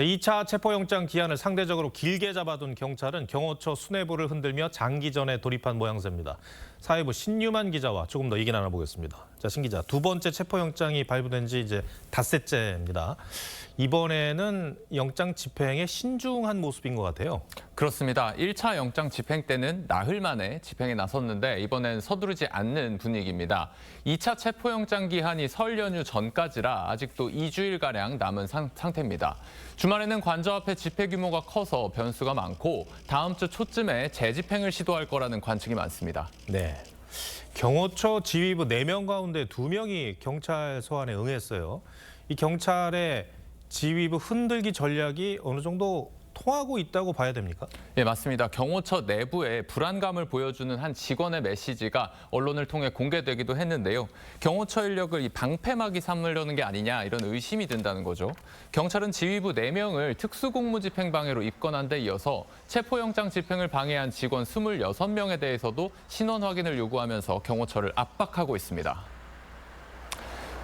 네, 2차 체포영장 기한을 상대적으로 길게 잡아둔 경찰은 경호처 수뇌부를 흔들며 장기전에 돌입한 모양새입니다. 사회부 신유만 기자와 조금 더 얘기 나눠보겠습니다. 자, 신 기자, 두 번째 체포영장이 발부된 지 이제 닷새째입니다. 이번에는 영장 집행에 신중한 모습인 것 같아요. 그렇습니다. 1차 영장 집행 때는 나흘 만에 집행에 나섰는데 이번엔 서두르지 않는 분위기입니다. 2차 체포영장 기한이 설 연휴 전까지라 아직도 2주일가량 남은 상태입니다. 주말에는 관저 앞에 집회 규모가 커서 변수가 많고 다음 주 초쯤에 재집행을 시도할 거라는 관측이 많습니다. 네. 경호처 지휘부 4명 가운데 2명이 경찰 소환에 응했어요. 이 경찰의 지휘부 흔들기 전략이 어느 정도 통하고 있다고 봐야 됩니까? 예, 맞습니다. 경호처 내부에 불안감을 보여주는 한 직원의 메시지가 언론을 통해 공개되기도 했는데요. 경호처 인력을 이 방패막이 삼으려는 게 아니냐 이런 의심이 든다는 거죠. 경찰은 지휘부 4명을 특수공무집행방해로 입건한 데 이어서 체포영장 집행을 방해한 직원 26명에 대해서도 신원 확인을 요구하면서 경호처를 압박하고 있습니다.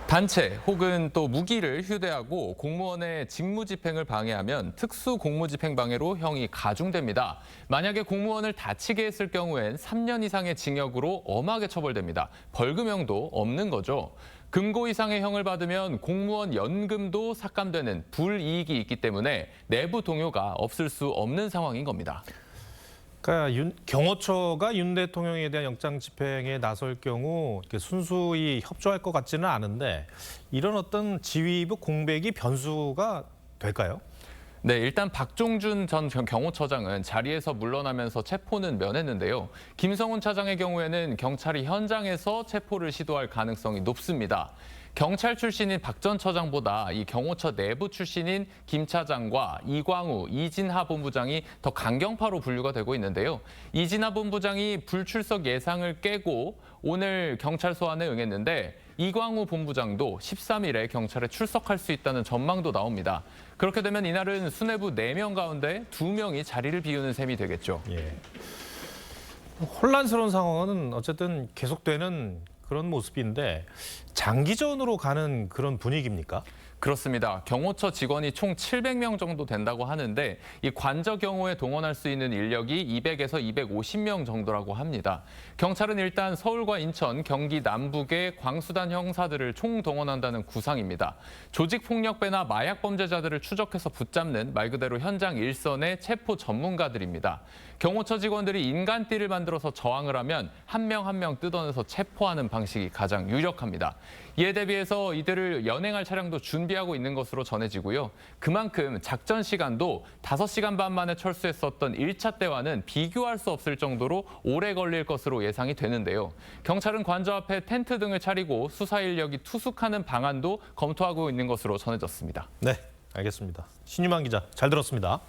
단체 혹은 또 무기를 휴대하고 공무원의 직무집행을 방해하면 특수공무집행방해로 형이 가중됩니다. 만약에 공무원을 다치게 했을 경우엔 3년 이상의 징역으로 엄하게 처벌됩니다. 벌금형도 없는 거죠. 금고 이상의 형을 받으면 공무원 연금도 삭감되는 불이익이 있기 때문에 내부 동요가 없을 수 없는 상황인 겁니다. 그러니까 경호처가 윤 대통령에 대한 영장 집행에 나설 경우 이렇게 순수히 협조할 것 같지는 않은데 이런 어떤 지휘부 공백이 변수가 될까요? 네, 일단 박종준 전 경호처장은 자리에서 물러나면서 체포는 면했는데요. 김성훈 차장의 경우에는 경찰이 현장에서 체포를 시도할 가능성이 높습니다. 경찰 출신인 박 전 처장보다 이 경호처 내부 출신인 김 차장과 이광우, 이진하 본부장이 더 강경파로 분류가 되고 있는데요. 이진하 본부장이 불출석 예상을 깨고 오늘 경찰 소환에 응했는데 이광우 본부장도 13일에 경찰에 출석할 수 있다는 전망도 나옵니다. 그렇게 되면 이날은 수뇌부 4명 가운데 2명이 자리를 비우는 셈이 되겠죠. 예. 혼란스러운 상황은 어쨌든 계속되는 그런 모습인데 장기전으로 가는 그런 분위기입니까? 그렇습니다. 경호처 직원이 총 700명 정도 된다고 하는데 이 관저 경호에 동원할 수 있는 인력이 200에서 250명 정도라고 합니다. 경찰은 일단 서울과 인천, 경기 남북의 광수단 형사들을 총동원한다는 구상입니다. 조직폭력배나 마약 범죄자들을 추적해서 붙잡는 말 그대로 현장 일선의 체포 전문가들입니다. 경호처 직원들이 인간띠를 만들어서 저항을 하면 한 명 한 명 뜯어내서 체포하는 방식이 가장 유력합니다. 이에 대비해서 이들을 연행할 차량도 준비하고 있는 것으로 전해지고요. 그만큼 작전 시간도 5시간 반 만에 철수했었던 1차 때와는 비교할 수 없을 정도로 오래 걸릴 것으로 예상이 되는데요. 경찰은 관저 앞에 텐트 등을 차리고 수사 인력이 투숙하는 방안도 검토하고 있는 것으로 전해졌습니다. 네, 알겠습니다. 신유만 기자, 잘 들었습니다.